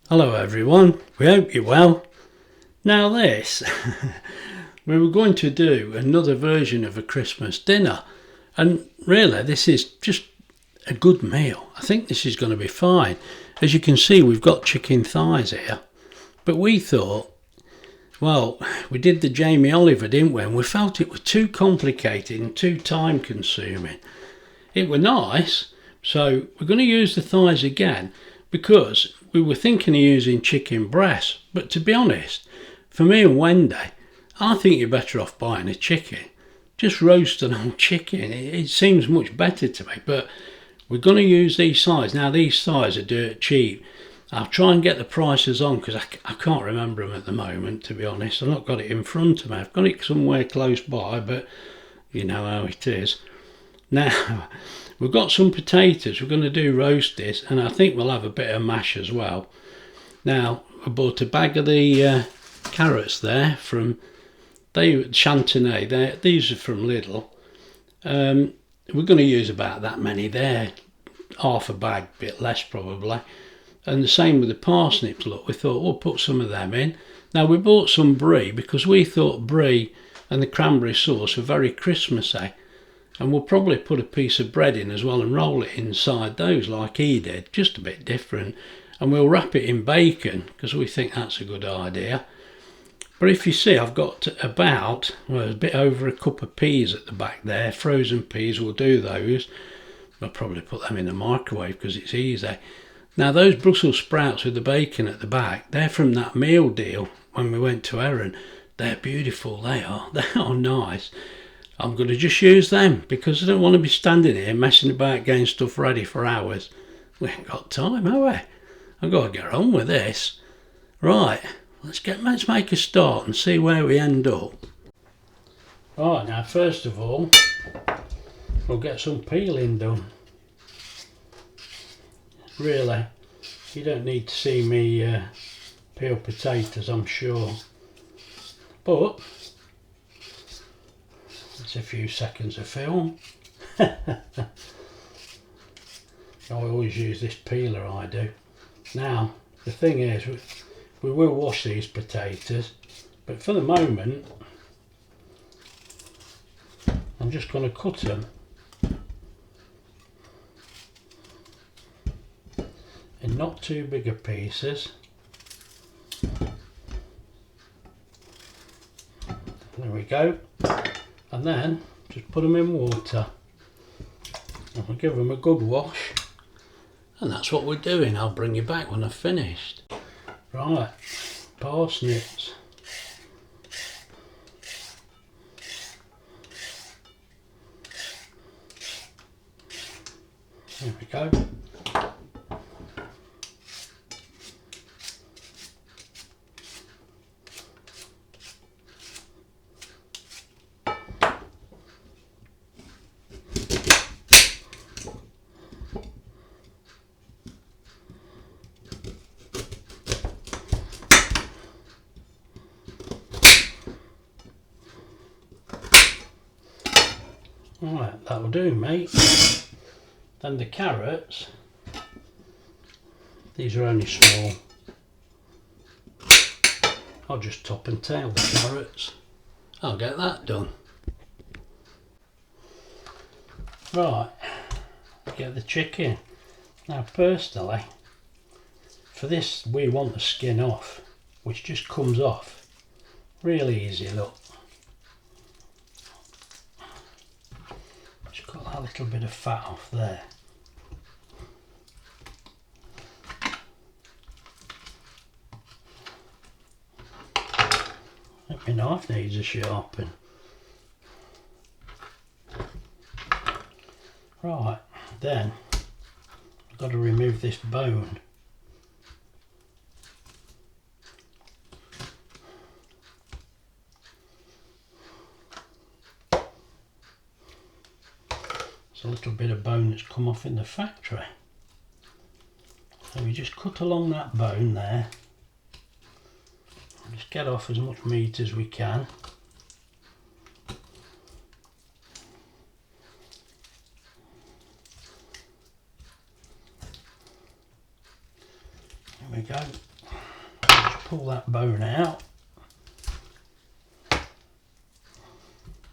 Hello everyone, we hope you're well. Now this, we were going to do another version of a Christmas dinner, and really this is just a good meal. I think this is going to be fine. As you can see, we've got chicken thighs here, but we thought, well, we did the Jamie Oliver, didn't we, and we felt it was too complicated and too time consuming. It were nice, so we're going to use the thighs again, because we were thinking of using chicken breast, but to be honest, for me and Wendy, I think you're better off buying a chicken. Just roast an old chicken, it seems much better to me, but we're going to use these thighs. Now these thighs are dirt cheap. I'll try and get the prices on because I can't remember them at the moment, to be honest. I've not got it in front of me. I've got it somewhere close by, but you know how it is. Now, we've got some potatoes. We're going to do roasted, and I think we'll have a bit of mash as well. Now, I bought a bag of the carrots there from chantenay. These are from Lidl. We're going to use about that many there. Half a bag, bit less probably. And the same with the parsnips. Look, we thought we'll put some of them in. Now, we bought some brie because we thought brie and the cranberry sauce were very Christmassy. And we'll probably put a piece of bread in as well and roll it inside those like he did, just a bit different. And we'll wrap it in bacon because we think that's a good idea. But if you see, I've got about, well, a bit over a cup of peas at the back there, frozen peas, we'll do those. I'll probably put them in the microwave because it's easy. Now those Brussels sprouts with the bacon at the back, they're from that meal deal when we went to Erin. They're beautiful, they are nice. I'm going to just use them because I don't want to be standing here messing about getting stuff ready for hours. We ain't got time, have we? I've got to get on with this. Right, let's make a start and see where we end up. Right, now first of all, we'll get some peeling done. Really, you don't need to see me peel potatoes, I'm sure. But it's a few seconds of film. I always use this peeler, I do. Now, the thing is, we will wash these potatoes, but for the moment, I'm just going to cut them in not too big of pieces. There we go. And then just put them in water and we'll give them a good wash, and that's what we're doing. I'll bring you back when I've finished. Right, parsnips. There we go. Right, that'll do, mate. Then the carrots, these are only small. I'll just top and tail the carrots. I'll get that done. Right, get the chicken. Now personally, for this we want the skin off, which just comes off. Really easy, look. Got that little bit of fat off there. I think my knife needs a sharpen. Right, then I've got to remove this bone. It's a little bit of bone that's come off in the factory. So we just cut along that bone there. Just get off as much meat as we can. There we go. pull that bone out.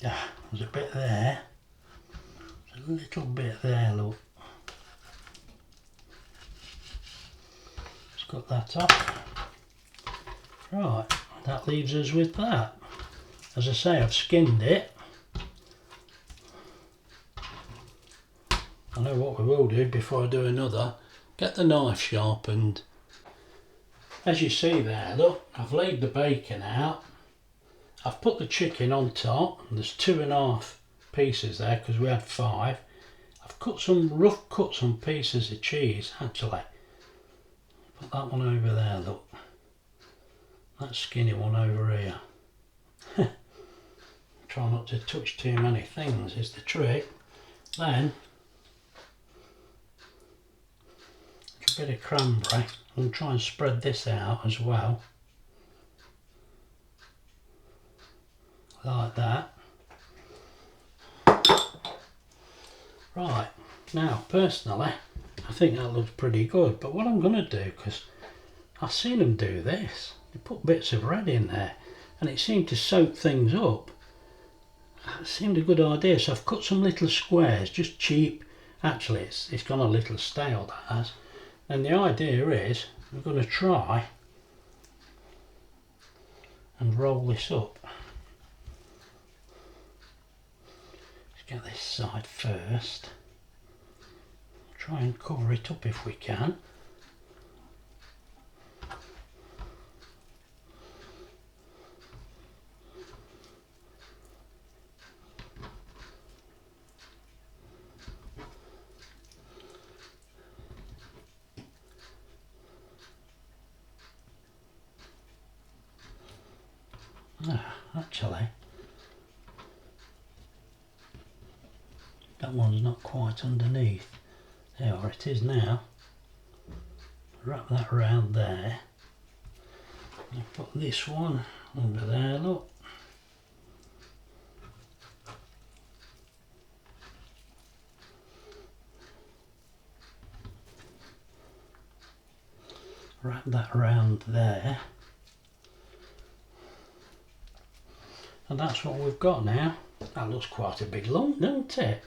There's a bit there. There's a little bit there, look. Let's cut that off. Right, that leaves us with that. As I say, I've skinned it. I know what we will do before I do another. Get the knife sharpened. As you see there, look, I've laid the bacon out. I've put the chicken on top. There's 2.5 pieces there because we had 5. I've cut some rough cuts on pieces of cheese, actually. Put that one over there, look. That skinny one over here. Try not to touch too many things is the trick. Then a bit of cranberry. I'm going to try and spread this out as well. Like that. Right, now personally I think that looks pretty good, but what I'm going to do, because I've seen them do this, they put bits of bread in there and it seemed to soak things up. It seemed a good idea, so I've cut some little squares, just cheap. Actually it's gone a little stale, that has. And the idea is we're going to try and roll this up. Let's get this side first. Try and cover it up if we can. Actually, that one's not quite underneath. There it is now. Wrap that round there. And put this one under there, look. Wrap that round there. And that's what we've got now. That looks quite a big lump, doesn't it?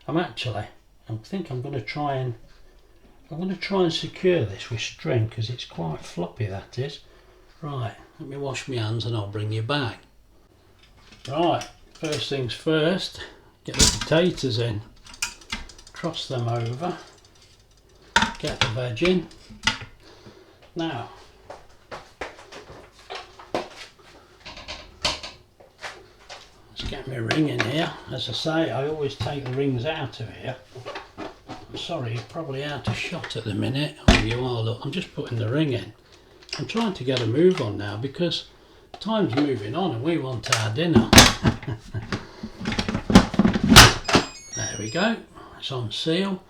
I think I'm going to try and secure this with string because it's quite floppy, that is. Right, let me wash my hands and I'll bring you back. Right, first things first, get the potatoes in, cross them over, get the veg in. Now, get my ring in here. As I say, I always take the rings out of here. I'm sorry, you're probably out of shot at the minute. Oh, you are, look, I'm just putting the ring in. I'm trying to get a move on now because time's moving on and we want our dinner. There we go, it's on seal.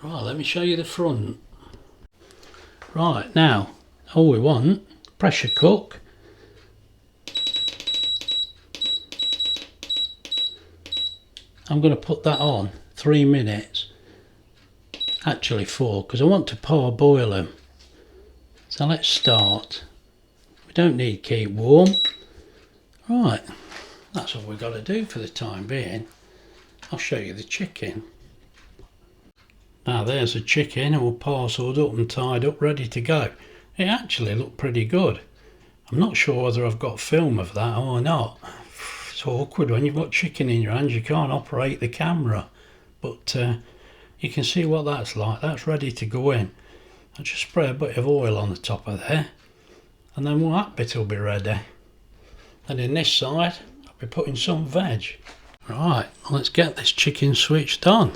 Right, let me show you the front. Right, now, all we want, pressure cook. I'm going to put that on 3 minutes, actually 4, because I want to parboil them. So let's start. We don't need to keep warm. Right, that's all we've got to do for the time being. I'll show you the chicken. Now there's the chicken all parcelled up and tied up, ready to go. It actually looked pretty good. I'm not sure whether I've got film of that or not. It's awkward when you've got chicken in your hands, you can't operate the camera, but you can see what that's like. That's ready to go in. I'll just spray a bit of oil on the top of there and then that bit will be ready. And in this side I'll be putting some veg. Right, let's get this chicken switched on.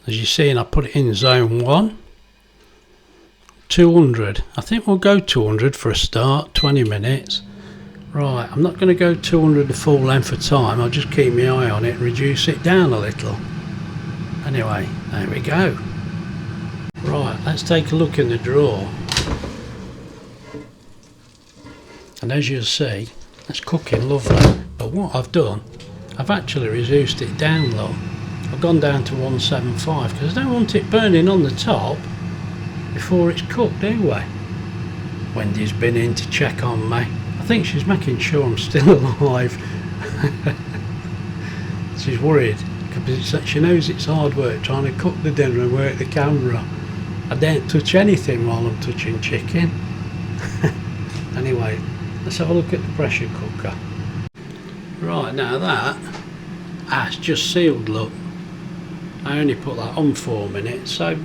As you see, I put it in zone 1, 200. I think we'll go 200 for a start, 20 minutes. Right, I'm not going to go 200 the full length of time, I'll just keep my eye on it and reduce it down a little. Anyway, there we go. Right, let's take a look in the drawer. And as you'll see, it's cooking lovely. But what I've done, I've actually reduced it down low. I've gone down to 175 because I don't want it burning on the top before it's cooked, do we? Wendy's been in to check on me. I think she's making sure I'm still alive. She's worried because she knows it's hard work trying to cook the dinner and work the camera. I don't touch anything while I'm touching chicken. Anyway, let's have a look at the pressure cooker. Right, now that's just sealed, look. I only put that on 4 minutes, so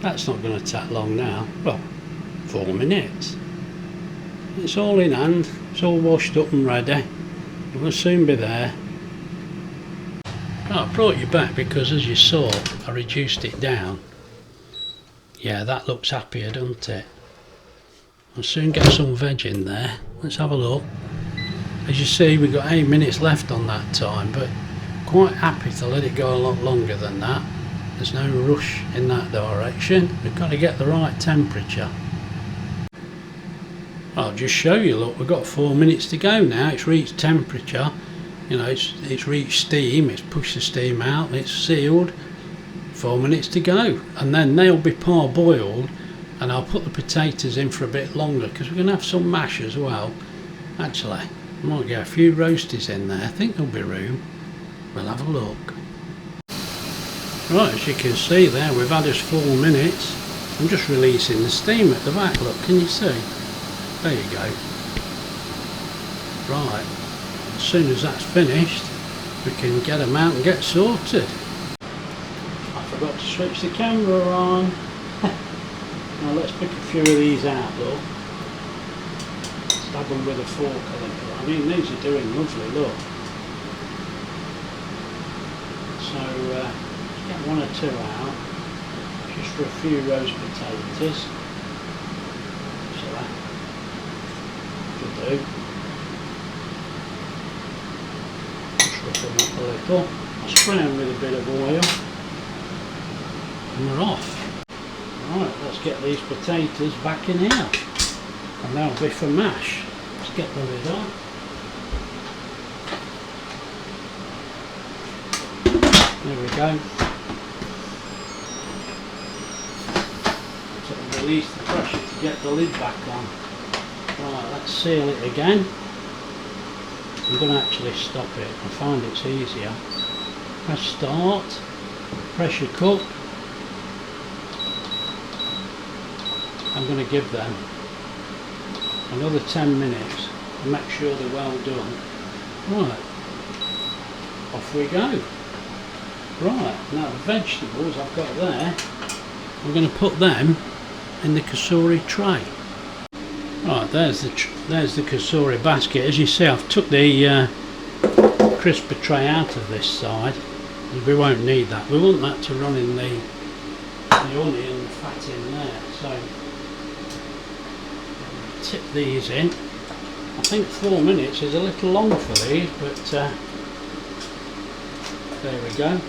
that's not going to take long now. Well, 4 minutes. It's all in hand, it's all washed up and ready. It will soon be there. Right, I brought you back because, as you saw, I reduced it down. Yeah, that looks happier, doesn't it? I'll soon get some veg in there. Let's have a look. As you see, we've got 8 minutes left on that time, but quite happy to let it go a lot longer than that. There's no rush in that direction. We've got to get the right temperature. I'll just show you, look, we've got 4 minutes to go now. It's reached temperature, you know, it's reached steam, it's pushed the steam out, it's sealed. 4 minutes to go, and then they'll be parboiled, and I'll put the potatoes in for a bit longer because we're going to have some mash as well. Actually, I might get a few roasties in there. I think there'll be room. We'll have a look. Right, as you can see there, we've had us 4 minutes. I'm just releasing the steam at the back, look, can you see? There you go. Right, as soon as that's finished, we can get them out and get sorted. I forgot to switch the camera on. Now let's pick a few of these out, look. Stab them with a fork a little. I mean, these are doing lovely, look. So, get 1 or 2 out, just for a few roast potatoes. So that will do. Just rough them up a little. I'll spray them with a bit of oil, and we're off. Right, let's get these potatoes back in here, and that'll be for mash. Let's get the lid on. There we go. So release the pressure to get the lid back on. Right, let's seal it again. I'm going to actually stop it. I find it's easier. Press start. Pressure cook. I'm going to give them another 10 minutes to make sure they're well done. Right, off we go. Right, now the vegetables I've got there, I'm going to put them in the kasuri tray. Right, there's the kasuri basket. As you see, I've took the crisper tray out of this side. We won't need that. We want that to run in the onion and the fat in there. So tip these in. I think 4 minutes is a little long for these, but there we go.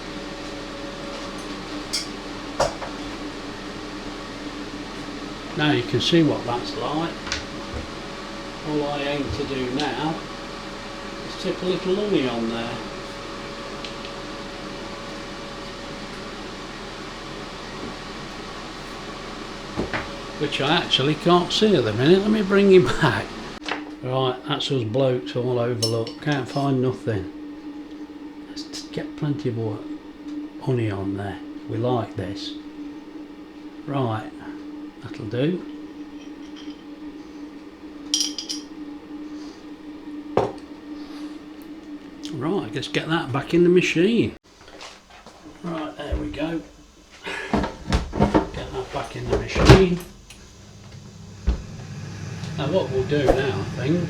Now you can see what that's like. All I aim to do now is tip a little honey on there. Which I actually can't see at the minute. Let me bring him back. Right, that's us blokes all over, look. Can't find nothing. Let's get plenty of honey on there. We like this. Right, that'll do. Right, let's get that back in the machine. Right, there we go. Get that back in the machine. Now what we'll do now, I think,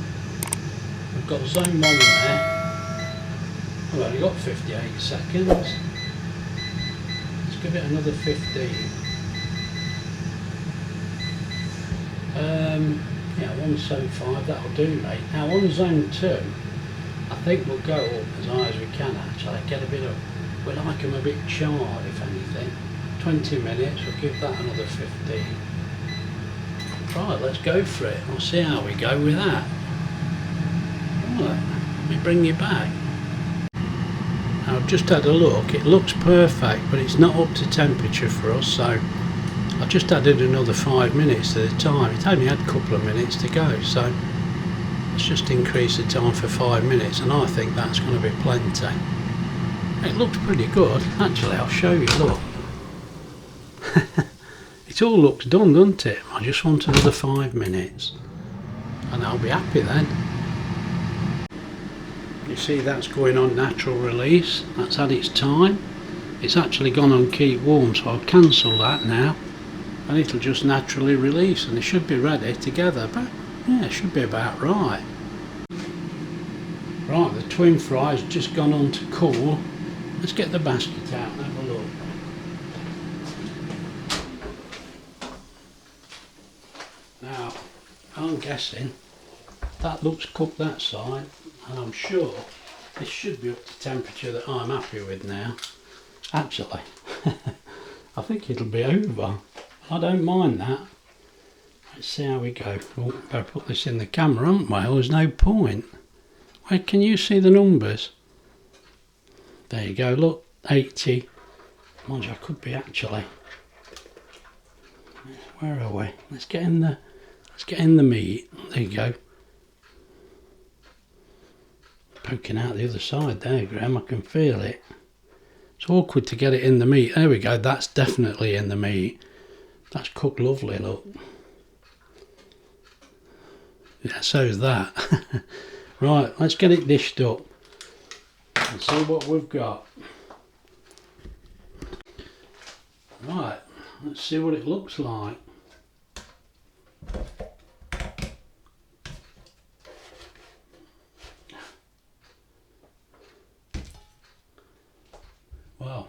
we've got zone 1 there. I've only got 58 seconds. Let's give it another 15. Yeah, 175, that'll do, mate. Now on zone 2, I think we'll go up as high as we can actually. Get a bit of, we like them a bit charred if anything. 20 minutes, we'll give that another 15. Right, let's go for it. We'll see how we go with that. Right, let me bring you back. I've just had a look. It looks perfect, but it's not up to temperature for us, so I just added another 5 minutes to the time. It only had a couple of minutes to go, so let's just increase the time for 5 minutes, and I think that's going to be plenty. It looks pretty good. Actually, I'll show you, look. It all looks done, doesn't it? I just want another 5 minutes and I'll be happy then. You see that's going on natural release. That's had its time. It's actually gone on keep warm, so I'll cancel that now and it'll just naturally release and it should be ready together. But yeah, it should be about right. Right, the twin fry's just gone on to cool. Let's get the basket out and have a look. Now, I'm guessing that looks cooked that side, and I'm sure this should be up to temperature that I'm happy with now. Actually, I think it'll be over. I don't mind that. Let's see how we go. Oh, better put this in the camera, haven't we? There's no point. Where can you see the numbers? There you go, look, 80. Mind you, I could be actually. Where are we? Let's get in the meat. There you go. Poking out the other side there, Graham, I can feel it. It's awkward to get it in the meat. There we go, that's definitely in the meat. That's cooked lovely, look. Yeah, so's that. Right, let's get it dished up and see what we've got. Right, let's see what it looks like. Well,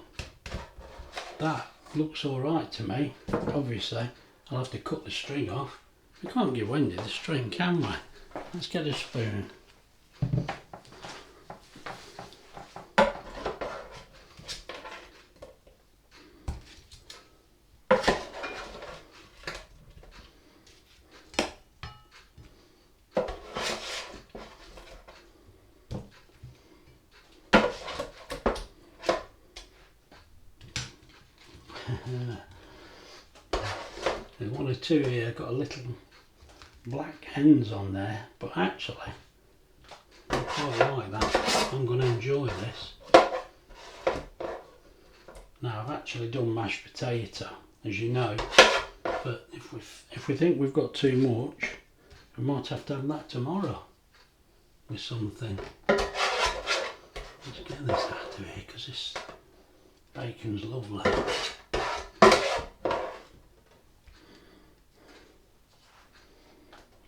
that looks alright to me. Obviously, I'll have to cut the string off. We can't give Wendy the string, can we? Let's get a spoon. There's one or two here got a little black ends on there, but actually I quite like that. I'm going to enjoy this. Now I've actually done mashed potato, as you know, but if we think we've got too much, we might have to have that tomorrow with something. Let's get this out of here because this bacon's lovely.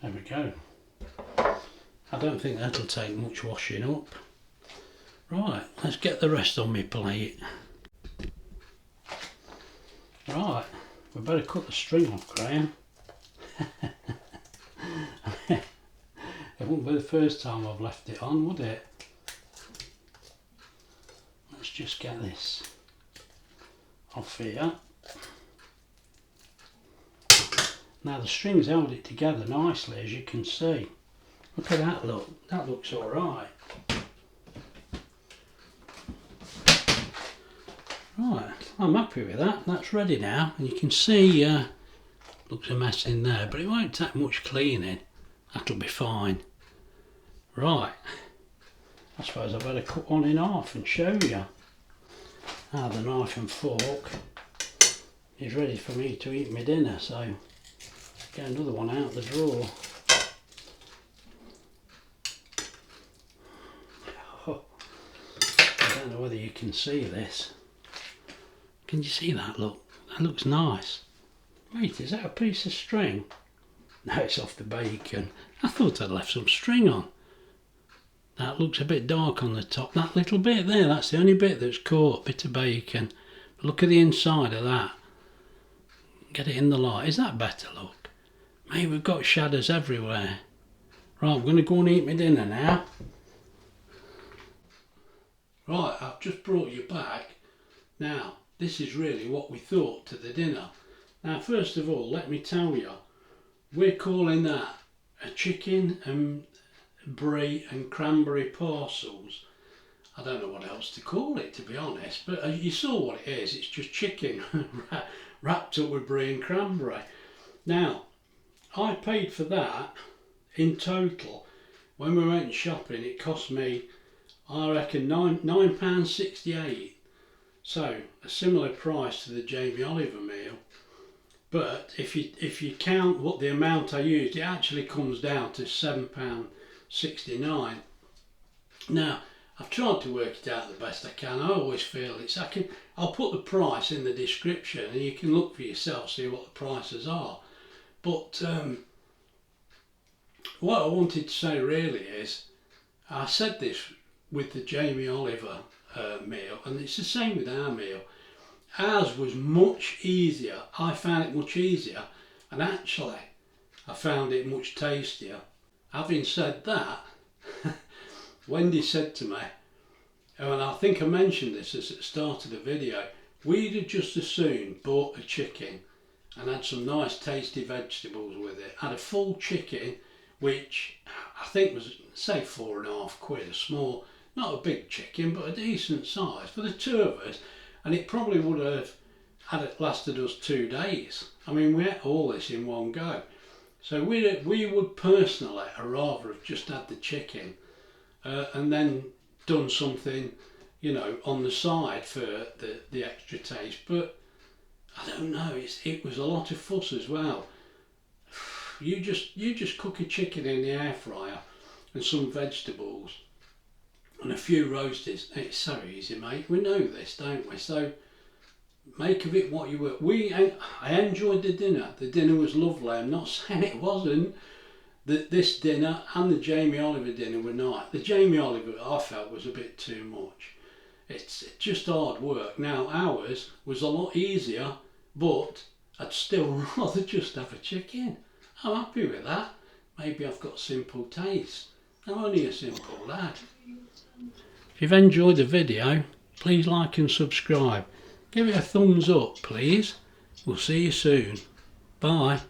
There we go. I don't think that'll take much washing up. Right, let's get the rest on my plate. Right, we better cut the string off, Graham. It won't be the first time I've left it on, would it? Let's just get this off here. Now the string's held it together nicely, as you can see. Look at that look, that looks alright. Right, I'm happy with that, that's ready now. And you can see, looks a mess in there, but it won't take much cleaning. That'll be fine. Right, I suppose I better cut one in half and show you. Now the knife and fork is ready for me to eat my dinner, so get another one out the drawer. Oh, I don't know whether you can see this. Can you see that? Look, that looks nice. Wait, is that a piece of string? No, it's off the bacon. I thought I'd left some string on. That looks a bit dark on the top. That little bit there, that's the only bit that's caught, bit of bacon. But look at the inside of that. Get it in the light. Is that better? Look. Mate, we've got shadows everywhere. Right, I'm going to go and eat my dinner now. Right, I've just brought you back. Now, this is really what we thought to the dinner. Now, first of all, let me tell you, we're calling that a chicken and brie and cranberry parcels. I don't know what else to call it, to be honest, but you saw what it is. It's just chicken wrapped up with brie and cranberry. Now, I paid for that in total. When we went shopping, it cost me, I reckon, £9.68. So a similar price to the Jamie Oliver meal. But if you count what the amount I used, it actually comes down to £7.69. Now, I've tried to work it out the best I can. I always feel I'll put the price in the description and you can look for yourself, see what the prices are. But what I wanted to say really is, I said this with the Jamie Oliver meal, and it's the same with our meal. Ours was much easier. I found it much easier, and actually I found it much tastier. Having said that, Wendy said to me, and I think I mentioned this as it started the video, we'd have just as soon bought a chicken and had some nice tasty vegetables with it. Had a full chicken, which I think was, say, £4.50, a small, not a big chicken, but a decent size for the two of us, and it probably would have had it lasted us 2 days. I mean, we ate all this in one go. So we would personally rather have just had the chicken and then done something, you know, on the side for the extra taste. But I don't know, it was a lot of fuss as well. You just cook a chicken in the air fryer and some vegetables and a few roasties. It's so easy, mate. We know this, don't we? So make of it what you will. I enjoyed the dinner. The dinner was lovely. I'm not saying it wasn't. This dinner and the Jamie Oliver dinner were nice. The Jamie Oliver I felt was a bit too much. It's just hard work. Now ours was a lot easier, but I'd still rather just have a chicken. I'm happy with that. Maybe I've got simple taste. I'm only a simple lad. If you've enjoyed the video, please like and subscribe. Give it a thumbs up, please. We'll see you soon. Bye.